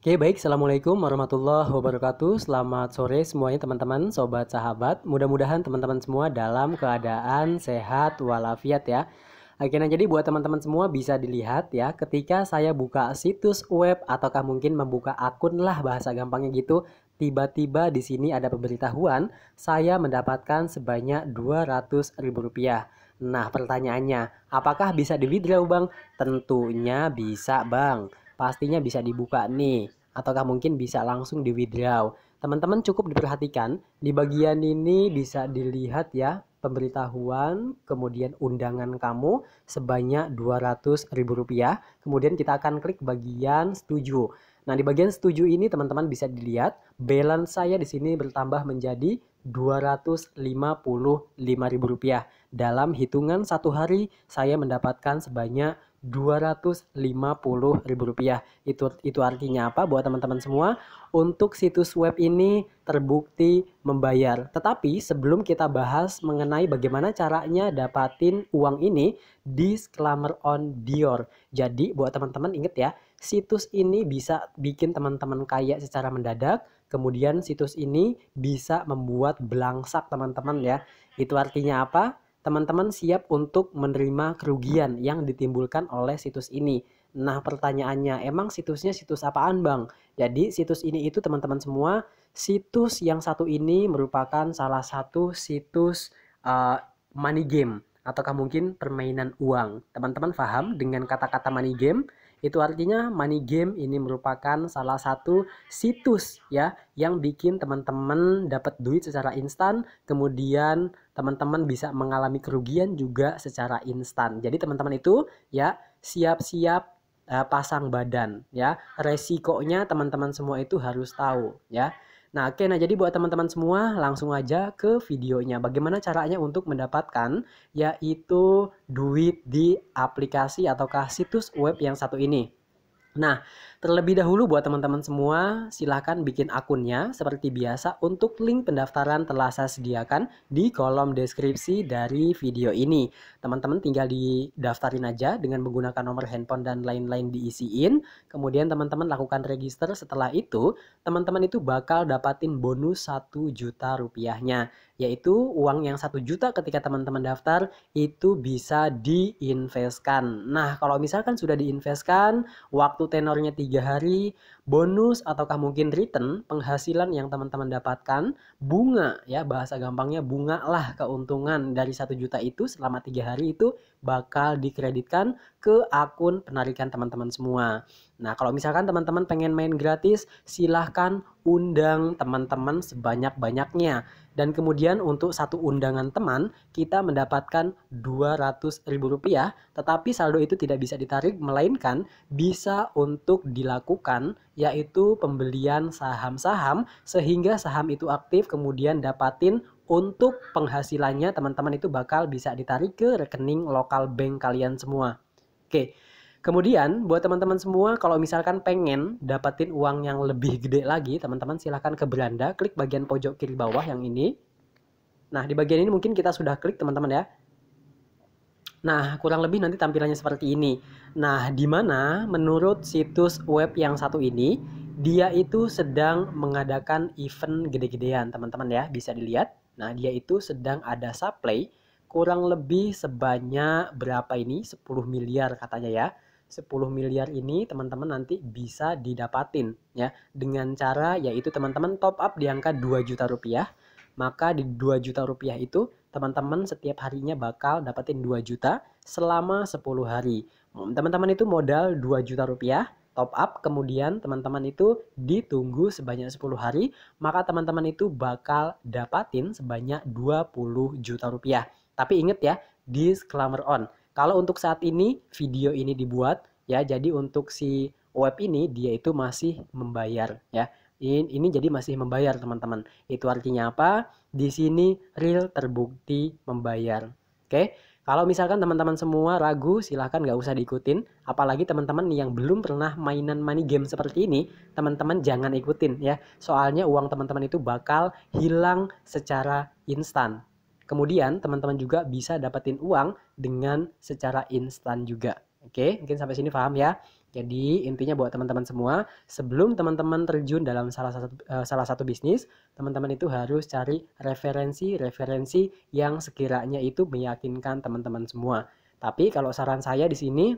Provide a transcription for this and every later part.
Oke, baik. Assalamualaikum warahmatullahi wabarakatuh. Selamat sore semuanya teman-teman, sobat sahabat. Mudah-mudahan teman-teman semua dalam keadaan sehat walafiat ya. Oke, nah jadi buat teman-teman semua bisa dilihat ya, ketika saya buka situs web ataukah mungkin membuka akun lah bahasa gampangnya gitu, tiba-tiba di sini ada pemberitahuan saya mendapatkan sebanyak Rp200.000. Nah, pertanyaannya, apakah bisa di withdraw, Bang? Tentunya bisa, Bang. Pastinya bisa dibuka nih, ataukah mungkin bisa langsung di withdraw. Teman-teman cukup diperhatikan, di bagian ini bisa dilihat ya, pemberitahuan, kemudian undangan kamu sebanyak Rp200.000. Kemudian kita akan klik bagian setuju. Nah, di bagian setuju ini teman-teman bisa dilihat balance saya di sini bertambah menjadi Rp255.000. Dalam hitungan satu hari saya mendapatkan sebanyak Rp250.000. Itu artinya apa buat teman-teman semua? Untuk situs web ini terbukti membayar. Tetapi sebelum kita bahas mengenai bagaimana caranya dapatin uang ini, disclaimer on Dior. Jadi buat teman-teman ingat ya, situs ini bisa bikin teman-teman kaya secara mendadak. Kemudian situs ini bisa membuat belangsak teman-teman ya. Itu artinya apa? Teman-teman siap untuk menerima kerugian yang ditimbulkan oleh situs ini. Nah, pertanyaannya, emang situsnya situs apaan, Bang? Jadi, situs ini itu teman-teman semua, situs yang satu ini merupakan salah satu situs money game ataukah mungkin permainan uang. Teman-teman paham dengan kata-kata money game? Itu artinya money game ini merupakan salah satu situs ya yang bikin teman-teman dapat duit secara instan, kemudian teman-teman bisa mengalami kerugian juga secara instan. Jadi teman-teman itu ya siap-siap pasang badan ya. Resikonya teman-teman semua itu harus tahu ya. Nah, oke, nah jadi buat teman-teman semua langsung aja ke videonya. Bagaimana caranya untuk mendapatkan yaitu duit di aplikasi ataukah situs web yang satu ini. Nah, terlebih dahulu buat teman-teman semua, silahkan bikin akunnya seperti biasa. Untuk link pendaftaran telah saya sediakan di kolom deskripsi dari video ini. Teman-teman tinggal didaftarin aja dengan menggunakan nomor handphone dan lain-lain diisiin. Kemudian teman-teman lakukan register. Setelah itu, teman-teman itu bakal dapatin bonus 1 juta rupiahnya. Yaitu uang yang 1 juta ketika teman-teman daftar itu bisa diinvestkan. Nah, kalau misalkan sudah diinvestkan, waktu tenornya 3 hari, bonus ataukah mungkin return penghasilan yang teman-teman dapatkan, bunga ya bahasa gampangnya bunga lah keuntungan dari 1 juta itu selama 3 hari itu bakal dikreditkan ke akun penarikan teman-teman semua. Nah, kalau misalkan teman-teman pengen main gratis, silahkan undang teman-teman sebanyak-banyaknya. Dan kemudian untuk satu undangan teman, kita mendapatkan Rp200.000, tetapi saldo itu tidak bisa ditarik, melainkan bisa untuk dilakukan yaitu pembelian saham-saham sehingga saham itu aktif kemudian dapatin untuk penghasilannya teman-teman itu bakal bisa ditarik ke rekening lokal bank kalian semua. Oke. Kemudian buat teman-teman semua kalau misalkan pengen dapatin uang yang lebih gede lagi, teman-teman silahkan ke beranda, klik bagian pojok kiri bawah yang ini. Nah, di bagian ini mungkin kita sudah klik teman-teman ya. Nah, kurang lebih nanti tampilannya seperti ini. Nah, di mana menurut situs web yang satu ini, dia itu sedang mengadakan event gede-gedean, teman-teman ya, bisa dilihat. Nah, dia itu sedang ada supply, kurang lebih sebanyak berapa ini? 10 miliar katanya ya. 10 miliar ini teman-teman nanti bisa didapatin ya dengan cara yaitu teman-teman top up di angka 2 juta rupiah. Maka di 2 juta rupiah itu teman-teman setiap harinya bakal dapetin 2 juta selama 10 hari. Teman-teman itu modal 2 juta rupiah, top up, kemudian teman-teman itu ditunggu sebanyak 10 hari, maka teman-teman itu bakal dapatin sebanyak 20 juta rupiah. Tapi ingat ya, disclaimer on. Kalau untuk saat ini video ini dibuat ya, jadi untuk si web ini dia itu masih membayar ya. Ini jadi masih membayar teman-teman. Itu artinya apa? Di sini real terbukti membayar. Oke, kalau misalkan teman-teman semua ragu, silahkan nggak usah diikutin. Apalagi teman-teman yang belum pernah mainan money game seperti ini, teman-teman jangan ikutin ya. Soalnya uang teman-teman itu bakal hilang secara instan. Kemudian teman-teman juga bisa dapetin uang dengan secara instan juga. Oke, mungkin sampai sini paham ya. Jadi intinya buat teman-teman semua, sebelum teman-teman terjun dalam salah satu bisnis, teman-teman itu harus cari referensi yang sekiranya itu meyakinkan teman-teman semua. Tapi kalau saran saya di sini,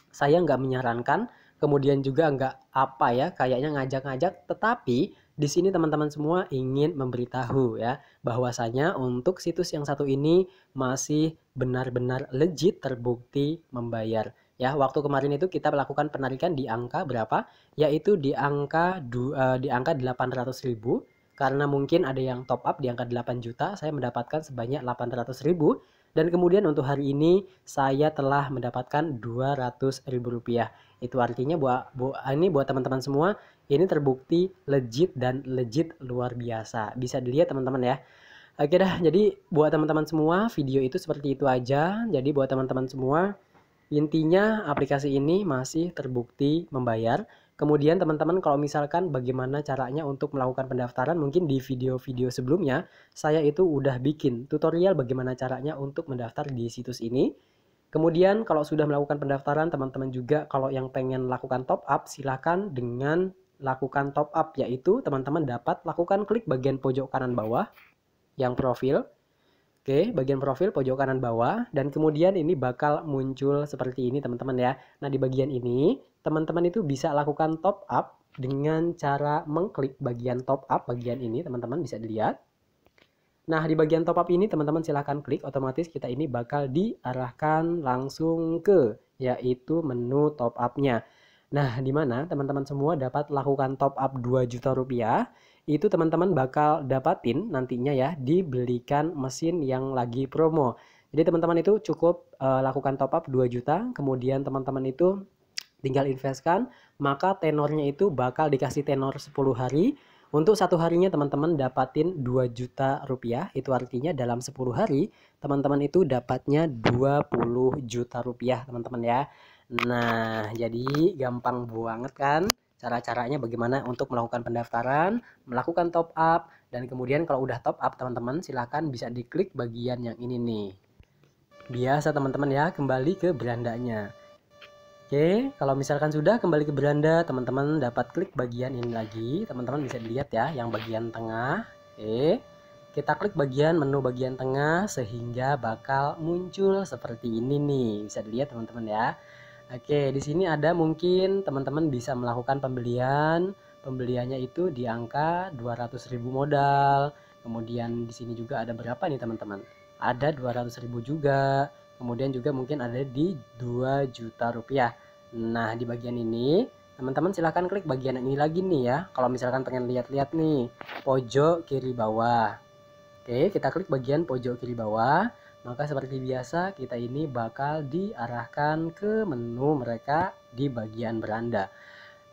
saya nggak menyarankan, kemudian juga nggak apa ya, kayaknya ngajak-ngajak, tetapi di sini teman-teman semua ingin memberitahu ya, bahwasanya untuk situs yang satu ini masih benar-benar legit terbukti membayar. Ya, waktu kemarin itu kita melakukan penarikan di angka berapa? Yaitu di angka 800.000, karena mungkin ada yang top up di angka 8 juta, saya mendapatkan sebanyak 800.000. Dan kemudian untuk hari ini saya telah mendapatkan 200.000 rupiah. Itu artinya buat teman-teman semua, ini terbukti legit dan legit luar biasa. Bisa dilihat teman-teman ya. Oke dah, jadi buat teman-teman semua, video itu seperti itu aja. Jadi buat teman-teman semua, intinya aplikasi ini masih terbukti membayar. Kemudian teman-teman kalau misalkan bagaimana caranya untuk melakukan pendaftaran, mungkin di video-video sebelumnya saya itu udah bikin tutorial bagaimana caranya untuk mendaftar di situs ini. Kemudian kalau sudah melakukan pendaftaran, teman-teman juga kalau yang pengen lakukan top up, silahkan dengan lakukan top up, yaitu teman-teman dapat lakukan klik bagian pojok kanan bawah yang profil. Oke, bagian profil pojok kanan bawah, dan kemudian ini bakal muncul seperti ini teman-teman ya. Nah, di bagian ini teman-teman itu bisa lakukan top up dengan cara mengklik bagian top up, bagian ini teman-teman bisa dilihat. Nah, di bagian top up ini teman-teman silahkan klik, otomatis kita ini bakal diarahkan langsung ke yaitu menu top up-nya. Nah, di mana teman-teman semua dapat lakukan top up 2 juta rupiah, itu teman-teman bakal dapatin nantinya ya, dibelikan mesin yang lagi promo. Jadi teman-teman itu cukup lakukan top up 2 juta, kemudian teman-teman itu tinggal investkan, maka tenornya itu bakal dikasih tenor 10 hari. Untuk satu harinya teman-teman dapatin 2 juta rupiah, itu artinya dalam 10 hari teman-teman itu dapatnya 20 juta rupiah teman-teman ya. Nah, jadi gampang banget kan cara-caranya bagaimana untuk melakukan pendaftaran, melakukan top up, dan kemudian kalau udah top up teman-teman silahkan bisa diklik bagian yang ini nih. Biasa teman-teman ya, kembali ke berandanya. Oke, kalau misalkan sudah kembali ke beranda, teman-teman dapat klik bagian ini lagi. Teman-teman bisa dilihat ya, yang bagian tengah. Oke, kita klik bagian menu bagian tengah sehingga bakal muncul seperti ini nih. Bisa dilihat teman-teman ya. Oke, di sini ada mungkin teman-teman bisa melakukan pembelian. Pembeliannya itu di angka 200.000 modal. Kemudian di sini juga ada berapa nih teman-teman? Ada 200.000 juga. Kemudian juga mungkin ada di 2 juta rupiah. Nah, di bagian ini teman-teman silahkan klik bagian ini lagi nih ya. Kalau misalkan pengen lihat-lihat nih, pojok kiri bawah. Oke, kita klik bagian pojok kiri bawah. Maka seperti biasa kita ini bakal diarahkan ke menu mereka di bagian beranda.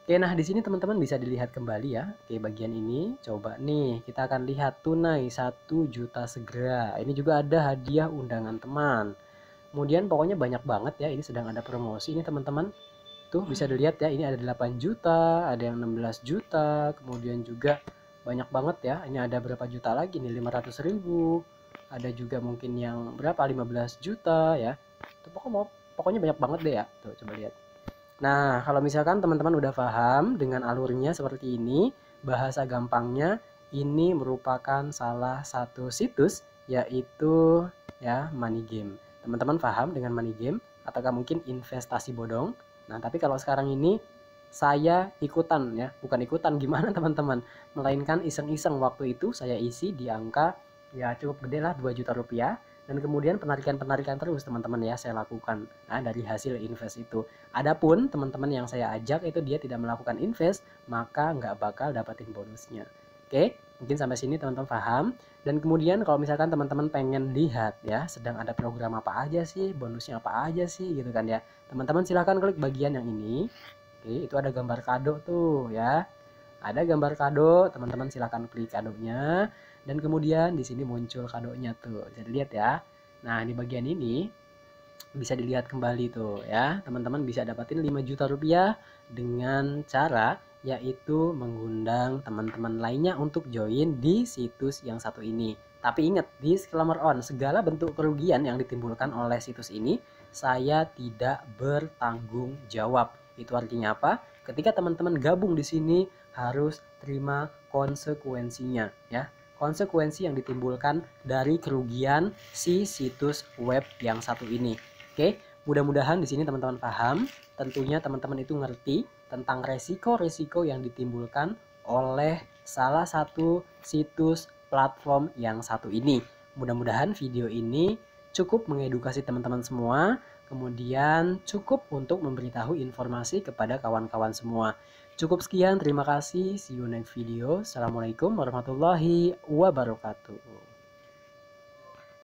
Oke, nah di sini teman-teman bisa dilihat kembali ya. Oke, bagian ini coba nih kita akan lihat tunai 1 juta segera. Ini juga ada hadiah undangan teman. Kemudian pokoknya banyak banget ya, ini sedang ada promosi ini teman-teman. Tuh bisa dilihat ya, ini ada 8 juta, ada yang 16 juta, kemudian juga banyak banget ya. Ini ada berapa juta lagi nih, 500.000. Ada juga mungkin yang berapa, 15 juta ya. Tuh, pokoknya banyak banget deh ya. Tuh coba lihat. Nah, kalau misalkan teman-teman udah paham dengan alurnya seperti ini, bahasa gampangnya ini merupakan salah satu situs yaitu ya money game. Teman-teman paham dengan money game ataukah mungkin investasi bodong? Nah, tapi kalau sekarang ini saya ikutan ya, bukan ikutan gimana teman-teman, melainkan iseng-iseng waktu itu saya isi di angka ya cukup gede lah 2 juta rupiah. Dan kemudian penarikan-penarikan terus teman-teman ya saya lakukan dari hasil invest itu. Adapun teman-teman yang saya ajak itu dia tidak melakukan invest, maka nggak bakal dapetin bonusnya. Oke, mungkin sampai sini teman-teman paham. Dan kemudian kalau misalkan teman-teman pengen lihat ya, sedang ada program apa aja sih, bonusnya apa aja sih gitu kan ya. Teman-teman silahkan klik bagian yang ini. Oke, itu ada gambar kado tuh ya. Ada gambar kado, teman-teman silahkan klik kadonya. Dan kemudian di sini muncul kadonya tuh, bisa dilihat ya. Nah, di bagian ini bisa dilihat kembali tuh ya. Teman-teman bisa dapatin 5 juta rupiah dengan cara yaitu mengundang teman-teman lainnya untuk join di situs yang satu ini. Tapi ingat, disclaimer on, segala bentuk kerugian yang ditimbulkan oleh situs ini saya tidak bertanggung jawab. Itu artinya apa? Ketika teman-teman gabung di sini harus terima konsekuensinya ya. Konsekuensi yang ditimbulkan dari kerugian si situs web yang satu ini. Oke, mudah-mudahan di sini teman-teman paham. Tentunya teman-teman itu ngerti tentang resiko-resiko yang ditimbulkan oleh salah satu situs platform yang satu ini. Mudah-mudahan video ini cukup mengedukasi teman-teman semua, kemudian cukup untuk memberitahu informasi kepada kawan-kawan semua. Cukup sekian, terima kasih. See you next video. Assalamualaikum warahmatullahi wabarakatuh.